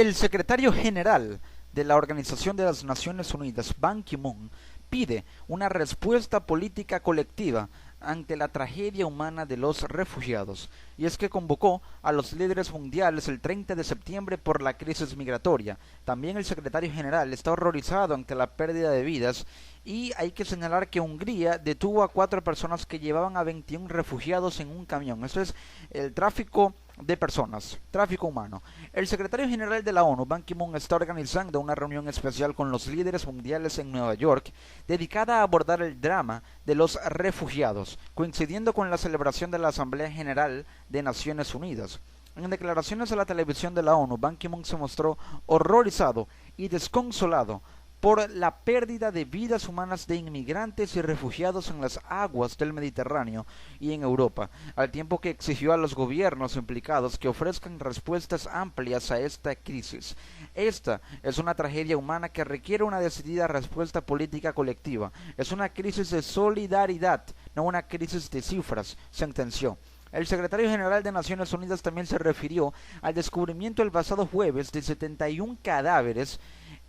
El secretario general de la Organización de las Naciones Unidas, Ban Ki-moon, pide una respuesta política colectiva ante la tragedia humana de los refugiados, y es que convocó a los líderes mundiales el 30 de septiembre por la crisis migratoria. También el secretario general está horrorizado ante la pérdida de vidas, y hay que señalar que Hungría detuvo a 4 personas que llevaban a 21 refugiados en un camión. Esto es el tráfico de personas, tráfico humano. El secretario general de la ONU, Ban Ki-moon, está organizando una reunión especial con los líderes mundiales en Nueva York, dedicada a abordar el drama de los refugiados, coincidiendo con la celebración de la Asamblea General de Naciones Unidas. En declaraciones a la televisión de la ONU, Ban Ki-moon se mostró horrorizado y desconsolado por la pérdida de vidas humanas de inmigrantes y refugiados en las aguas del Mediterráneo y en Europa, al tiempo que exigió a los gobiernos implicados que ofrezcan respuestas amplias a esta crisis. Esta es una tragedia humana que requiere una decidida respuesta política colectiva. Es una crisis de solidaridad, no una crisis de cifras, sentenció. El secretario general de Naciones Unidas también se refirió al descubrimiento el pasado jueves de 71 cadáveres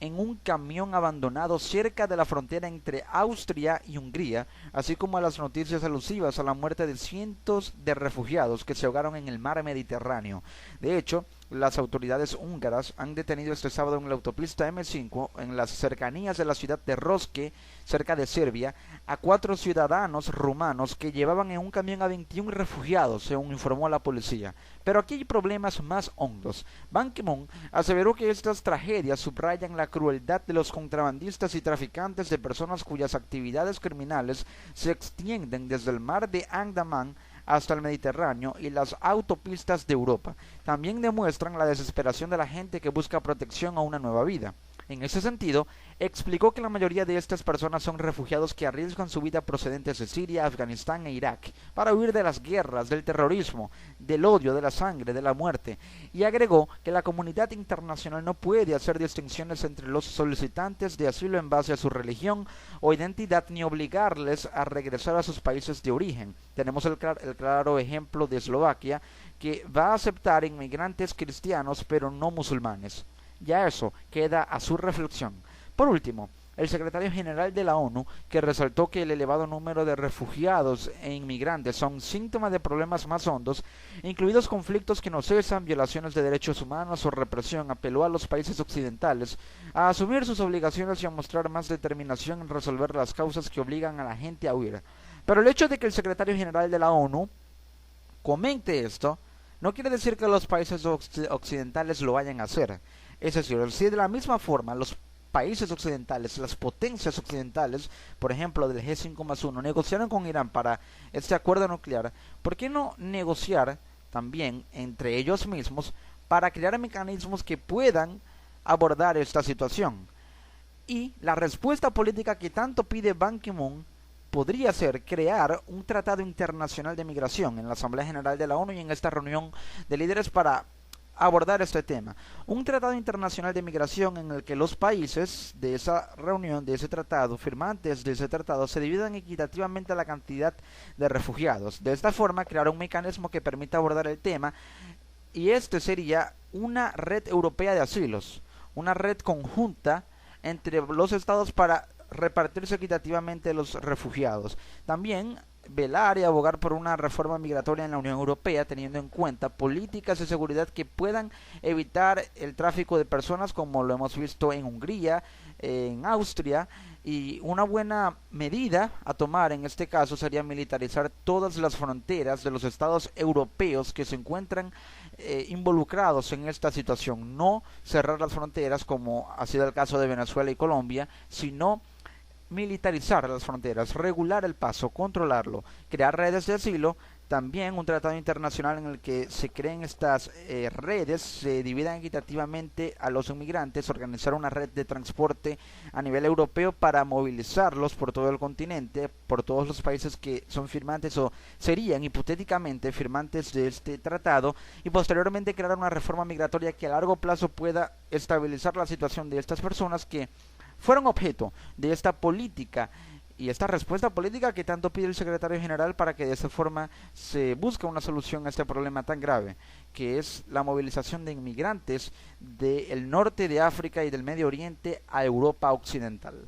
en un camión abandonado cerca de la frontera entre Austria y Hungría, así como a las noticias alusivas a la muerte de cientos de refugiados que se ahogaron en el mar Mediterráneo. De hecho, las autoridades húngaras han detenido este sábado en la autopista M5, en las cercanías de la ciudad de Roske, cerca de Serbia, a 4 ciudadanos rumanos que llevaban en un camión a 21 refugiados, según informó la policía. Pero aquí hay problemas más hondos. Ban Ki-moon aseveró que estas tragedias subrayan la crueldad de los contrabandistas y traficantes de personas cuyas actividades criminales se extienden desde el mar de Andaman hasta el Mediterráneo y las autopistas de Europa. También demuestran la desesperación de la gente que busca protección a una nueva vida. En ese sentido, explicó que la mayoría de estas personas son refugiados que arriesgan su vida procedentes de Siria, Afganistán e Irak para huir de las guerras, del terrorismo, del odio, de la sangre, de la muerte, y agregó que la comunidad internacional no puede hacer distinciones entre los solicitantes de asilo en base a su religión o identidad ni obligarles a regresar a sus países de origen. Tenemos el claro ejemplo de Eslovaquia, que va a aceptar inmigrantes cristianos pero no musulmanes. Ya eso queda a su reflexión. Por último, el secretario general de la ONU, que resaltó que el elevado número de refugiados e inmigrantes son síntomas de problemas más hondos, incluidos conflictos que no cesan, violaciones de derechos humanos o represión, apeló a los países occidentales a asumir sus obligaciones y a mostrar más determinación en resolver las causas que obligan a la gente a huir. Pero el hecho de que el secretario general de la ONU comente esto no quiere decir que los países occidentales lo vayan a hacer. Es decir, si de la misma forma los países occidentales, las potencias occidentales, por ejemplo del G5+1, negociaron con Irán para este acuerdo nuclear, ¿por qué no negociar también entre ellos mismos para crear mecanismos que puedan abordar esta situación? Y la respuesta política que tanto pide Ban Ki-moon podría ser crear un tratado internacional de migración en la Asamblea General de la ONU y en esta reunión de líderes para abordar este tema. Un tratado internacional de migración en el que los países de esa reunión, de ese tratado, firmantes de ese tratado, se dividan equitativamente la cantidad de refugiados. De esta forma, crear un mecanismo que permita abordar el tema, y este sería una red europea de asilos, una red conjunta entre los estados para repartirse equitativamente los refugiados. También velar y abogar por una reforma migratoria en la Unión Europea, teniendo en cuenta políticas de seguridad que puedan evitar el tráfico de personas, como lo hemos visto en Hungría, en Austria. Y una buena medida a tomar en este caso sería militarizar todas las fronteras de los estados europeos que se encuentran involucrados en esta situación. No cerrar las fronteras como ha sido el caso de Venezuela y Colombia, sino militarizar las fronteras, regular el paso, controlarlo, crear redes de asilo, también un tratado internacional en el que se creen estas redes, se dividan equitativamente a los inmigrantes, organizar una red de transporte a nivel europeo para movilizarlos por todo el continente, por todos los países que son firmantes o serían hipotéticamente firmantes de este tratado, y posteriormente crear una reforma migratoria que a largo plazo pueda estabilizar la situación de estas personas que fueron objeto de esta política y esta respuesta política que tanto pide el secretario general para que de esa forma se busque una solución a este problema tan grave, que es la movilización de inmigrantes del norte de África y del Medio Oriente a Europa occidental.